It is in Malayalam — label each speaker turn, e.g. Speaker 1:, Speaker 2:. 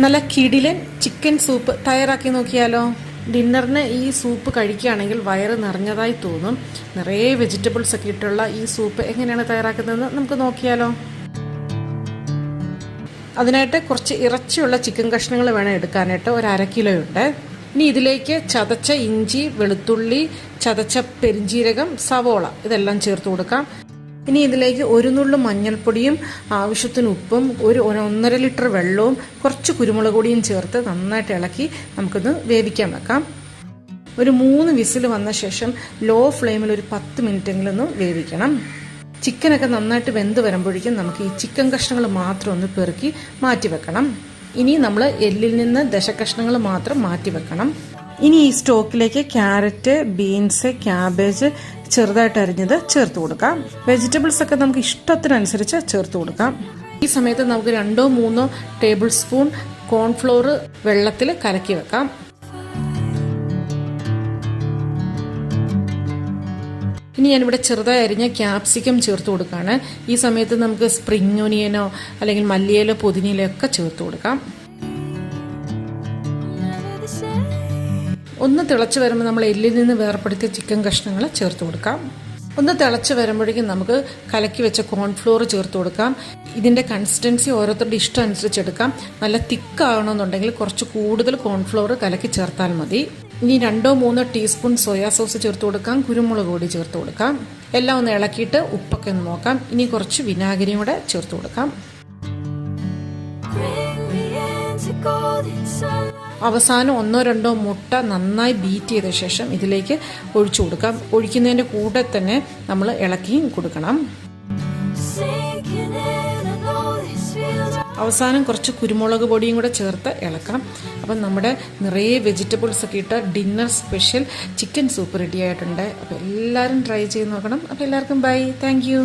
Speaker 1: നല്ല കിടിലൻ ചിക്കൻ സൂപ്പ് തയ്യാറാക്കി നോക്കിയാലോ. ഡിന്നറിന് ഈ സൂപ്പ് കഴിക്കുകയാണെങ്കിൽ വയറ് നിറഞ്ഞതായി തോന്നും. നിറയെ വെജിറ്റബിൾസ് ഒക്കെ ഇട്ടുള്ള ഈ സൂപ്പ് എങ്ങനെയാണ് തയ്യാറാക്കുന്നതെന്ന് നമുക്ക് നോക്കിയാലോ. അതിനായിട്ട് കുറച്ച് ഇറച്ചിയുള്ള ചിക്കൻ കഷ്ണങ്ങൾ വേണം എടുക്കാനായിട്ട്. ഒരു 1/2 കിലോ ഉണ്ട്. ഇനി ഇതിലേക്ക് ചതച്ച ഇഞ്ചി, വെളുത്തുള്ളി, ചതച്ച പെരിഞ്ജീരകം, സവോള ഇതെല്ലാം ചേർത്ത് കൊടുക്കാം. ഇനി ഇതിലേക്ക് 1 നുള്ളു മഞ്ഞൾപ്പൊടിയും ആവശ്യത്തിന് ഉപ്പും 1.5 ലിറ്റർ വെള്ളവും കുറച്ച് കുരുമുളക് പൊടിയും ചേർത്ത് നന്നായിട്ട് ഇളക്കി നമുക്കിത് വേവിക്കാൻ വെക്കാം. ഒരു 3 വിസിൽ വന്ന ശേഷം ലോ ഫ്ലെയിമിൽ ഒരു 10 മിനിറ്റെങ്കിലും ഒന്ന് വേവിക്കണം. ചിക്കനൊക്കെ നന്നായിട്ട് വെന്ത് വരുമ്പോഴേക്കും നമുക്ക് ഈ ചിക്കൻ കഷ്ണങ്ങൾ മാത്രം ഒന്ന് പെറുക്കി മാറ്റി വെക്കണം. ഇനി നമ്മൾ എല്ലിൽ നിന്ന് ദശകഷ്ണങ്ങൾ മാത്രം മാറ്റി വെക്കണം. ഇനി ഈ സ്റ്റോക്കിലേക്ക് ക്യാരറ്റ്, ബീൻസ്, ക്യാബേജ് ചെറുതായിട്ട് അരിഞ്ഞത് ചേർത്ത് കൊടുക്കാം. വെജിറ്റബിൾസ് ഒക്കെ നമുക്ക് ഇഷ്ടത്തിനനുസരിച്ച് ചേർത്ത് കൊടുക്കാം. ഈ സമയത്ത് നമുക്ക് 2-3 ടേബിൾ സ്പൂൺ കോൺഫ്ലോർ വെള്ളത്തിൽ കലക്കി വെക്കാം. ഇനി ഞാനിവിടെ ചെറുതായി അരിഞ്ഞ ക്യാപ്സിക്കം ചേർത്ത് കൊടുക്കുകയാണ്. ഈ സമയത്ത് നമുക്ക് സ്പ്രിംഗ് ഓനിയനോ അല്ലെങ്കിൽ മല്ലിയിലോ പുതിനയിലോ ഒക്കെ ചേർത്ത് കൊടുക്കാം. ഒന്ന് തിളച്ച് വരുമ്പോൾ നമ്മൾ എല്ലിൽ നിന്ന് വേർപ്പെടുത്തിയ ചിക്കൻ കഷ്ണങ്ങൾ ചേർത്ത് കൊടുക്കാം. ഒന്ന് തിളച്ച് വരുമ്പോഴേക്കും നമുക്ക് കലക്കി വെച്ച കോൺഫ്ലോർ ചേർത്ത് കൊടുക്കാം. ഇതിൻ്റെ കൺസിസ്റ്റൻസി ഓരോരുത്തരുടെ ഇഷ്ടം അനുസരിച്ച് എടുക്കാം. നല്ല തിക്കാകണമെന്നുണ്ടെങ്കിൽ കുറച്ച് കൂടുതൽ കോൺഫ്ലോർ കലക്കി ചേർത്താൽ മതി. ഇനി 2-3 ടീസ്പൂൺ സോയാ സോസ് ചേർത്ത് കൊടുക്കാം. കുരുമുളക് പൊടി ചേർത്ത് കൊടുക്കാം. എല്ലാം ഒന്ന് ഇളക്കിയിട്ട് ഉപ്പൊക്കെ ഒന്ന് നോക്കാം. ഇനി കുറച്ച് വിനാഗിരിയും കൂടെ ചേർത്ത് കൊടുക്കാം. അവസാനം 1-2 മുട്ട നന്നായി ബീറ്റ് ചെയ്ത ശേഷം ഇതിലേക്ക് ഒഴിച്ചു കൊടുക്കാം. ഒഴിക്കുന്നതിൻ്റെ കൂടെ തന്നെ നമ്മൾ ഇളക്കിയും കൊടുക്കണം. അവസാനം കുറച്ച് കുരുമുളക് പൊടിയും കൂടെ ചേർത്ത് ഇളക്കാം. അപ്പം നമ്മുടെ നിറയെ വെജിറ്റബിൾസ് ഒക്കെ ഇട്ട dinner special chicken soup ready ആയിട്ടുണ്ട്. അപ്പോൾ എല്ലാവരും ട്രൈ ചെയ്ത് നോക്കണം. അപ്പോൾ എല്ലാവർക്കും ബൈ, താങ്ക് യു.